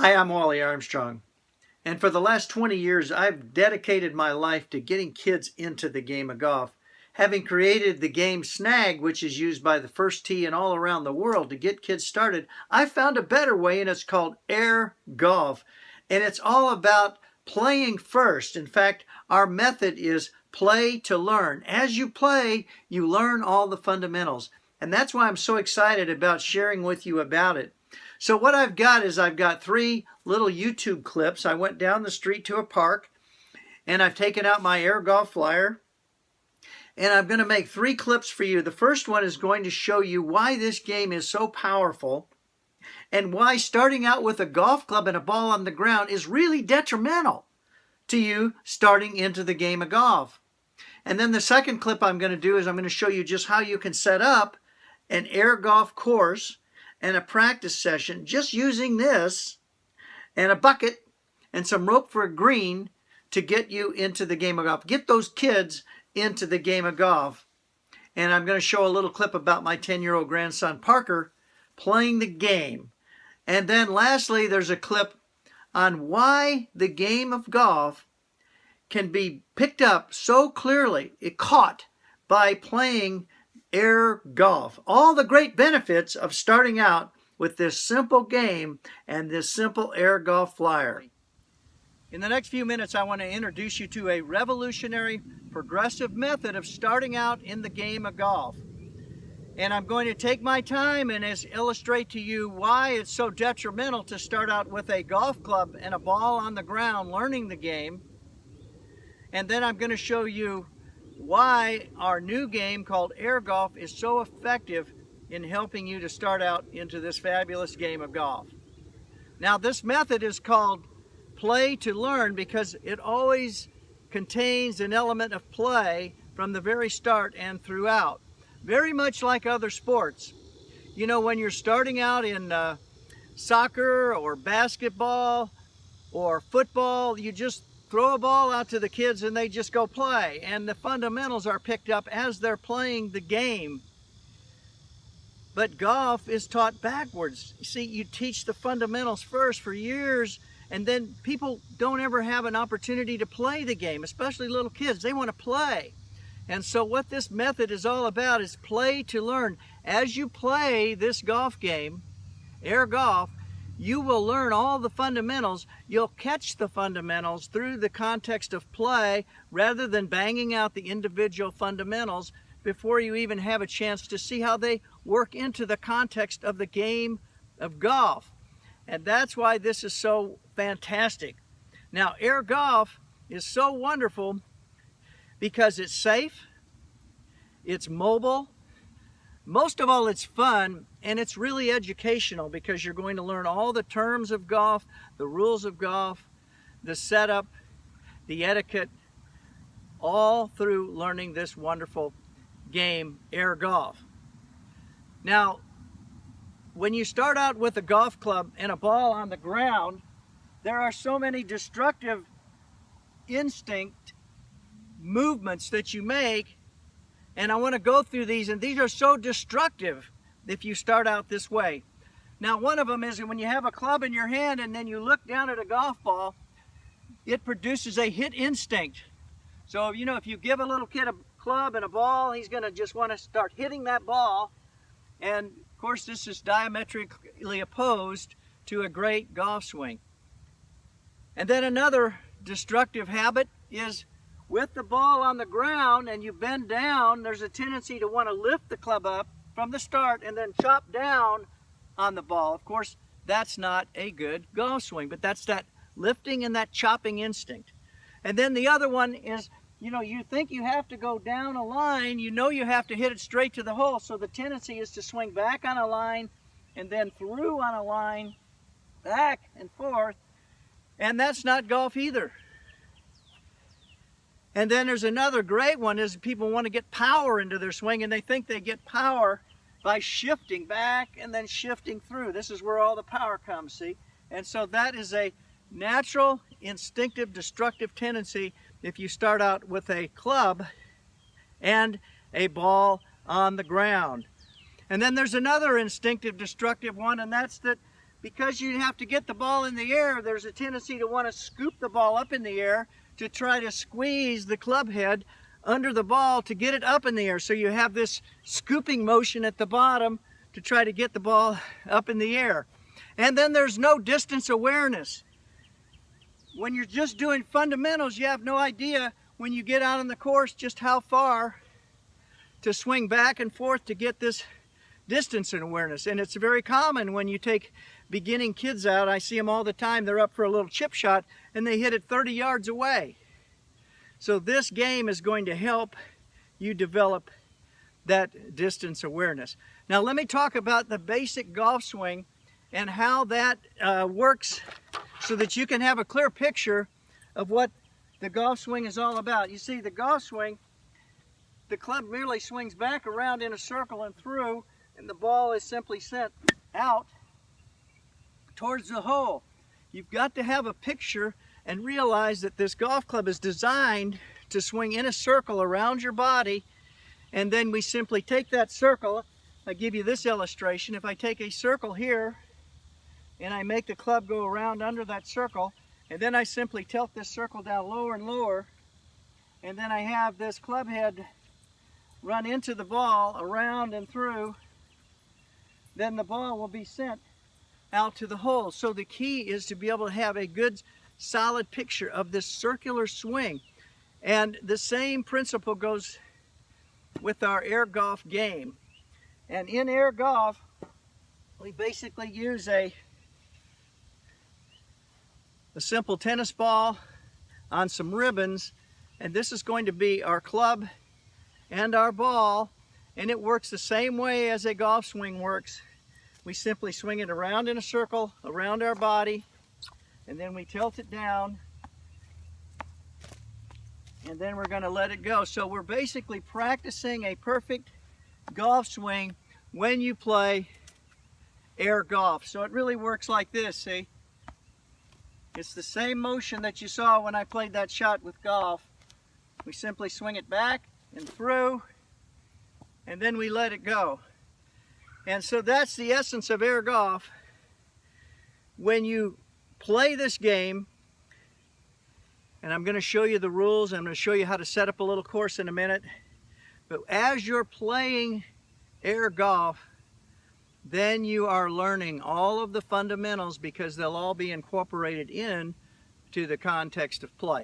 Hi, I'm Wally Armstrong, and for the last 20 years I've dedicated my life to getting kids into the game of golf. Having created the game Snag, which is used by the First Tee and all around the world to get kids started, I found a better way, and it's called AirGolf, and it's all about playing first. In fact, our method is play to learn. As you play, you learn all the fundamentals, and that's why I'm so excited about sharing with you about it. So what I've got is I've got 3 little YouTube clips. I went down the street to a park, and I've taken out my AirGolf flyer, and I'm going to make 3 clips for you. The first one is going to show you why this game is so powerful and why starting out with a golf club and a ball on the ground is really detrimental to you starting into the game of golf. And then the second clip I'm going to do is I'm going to show you just how you can set up an air golf course and a practice session just using this and a bucket and some rope for a green to get you into the game of golf. Get those kids into the game of golf. And I'm going to show a little clip about my 10-year-old grandson Parker playing the game. And then lastly, there's a clip on why the game of golf can be picked up so clearly, caught by playing air golf. All the great benefits of starting out with this simple game and this simple air golf flyer. In the next few minutes, I want to introduce you to a revolutionary, progressive method of starting out in the game of golf. And I'm going to take my time and illustrate to you why it's so detrimental to start out with a golf club and a ball on the ground learning the game. And then I'm going to show you why our new game called Air Golf is so effective in helping you to start out into this fabulous game of golf. Now, this method is called play to learn because it always contains an element of play from the very start and throughout. Very much like other sports. You know, when you're starting out in soccer or basketball or football, you just throw a ball out to the kids and they just go play. And the fundamentals are picked up as they're playing the game. But golf is taught backwards. You see, you teach the fundamentals first for years, and then people don't ever have an opportunity to play the game, especially little kids. They want to play. And so what this method is all about is play to learn. As you play this golf game, air golf, you will learn all the fundamentals. You'll catch the fundamentals through the context of play rather than banging out the individual fundamentals before you even have a chance to see how they work into the context of the game of golf. And that's why this is so fantastic. Now, air golf is so wonderful because it's safe, it's mobile, most of all it's fun, and it's really educational because you're going to learn all the terms of golf, the rules of golf, the setup, the etiquette, all through learning this wonderful game, air golf. Now, when you start out with a golf club and a ball on the ground, there are so many destructive instinct movements that you make, and I want to go through these, and these are so destructive if you start out this way. Now, one of them is when you have a club in your hand and then you look down at a golf ball, it produces a hit instinct. So, you know, if you give a little kid a club and a ball, he's going to just want to start hitting that ball. And of course, this is diametrically opposed to a great golf swing. And then another destructive habit is with the ball on the ground and you bend down, there's a tendency to want to lift the club up from the start and then chop down on the ball. Of course, that's not a good golf swing, but that's that lifting and that chopping instinct. And then the other one is, you know, you think you have to go down a line, you know you have to hit it straight to the hole, so the tendency is to swing back on a line and then through on a line, back and forth, and that's not golf either. And then there's another great one is people want to get power into their swing, and they think they get power by shifting back and then shifting through. This is where all the power comes, see? And so that is a natural, instinctive, destructive tendency if you start out with a club and a ball on the ground. And then there's another instinctive, destructive one, and that's that because you have to get the ball in the air, there's a tendency to want to scoop the ball up in the air to try to squeeze the club head under the ball to get it up in the air. So you have this scooping motion at the bottom to try to get the ball up in the air. And then there's no distance awareness. When you're just doing fundamentals, you have no idea when you get out on the course just how far to swing back and forth to get this distance and awareness. And it's very common when you take beginning kids out. I see them all the time. They're up for a little chip shot and they hit it 30 yards away. So this game is going to help you develop that distance awareness. Now let me talk about the basic golf swing and how that works so that you can have a clear picture of what the golf swing is all about. You see, the golf swing, the club merely swings back around in a circle and through, and the ball is simply sent out towards the hole. You've got to have a picture and realize that this golf club is designed to swing in a circle around your body, and then we simply take that circle. I give you this illustration. If I take a circle here and I make the club go around under that circle, and then I simply tilt this circle down lower and lower, and then I have this club head run into the ball around and through, then the ball will be sent out to the hole. So the key is to be able to have a good solid picture of this circular swing. And the same principle goes with our AirGolf game. And in AirGolf, we basically use a simple tennis ball on some ribbons, and this is going to be our club and our ball, and it works the same way as a golf swing works. We simply swing it around in a circle around our body, and then we tilt it down, and then we're going to let it go. So we're basically practicing a perfect golf swing when you play air golf. So it really works like this, see? It's the same motion that you saw when I played that shot with golf. We simply swing it back and through, and then we let it go. And so that's the essence of air golf. When you play this game, and I'm going to show you the rules, I'm going to show you how to set up a little course in a minute, but as you're playing air golf, then you are learning all of the fundamentals because they'll all be incorporated in to the context of play.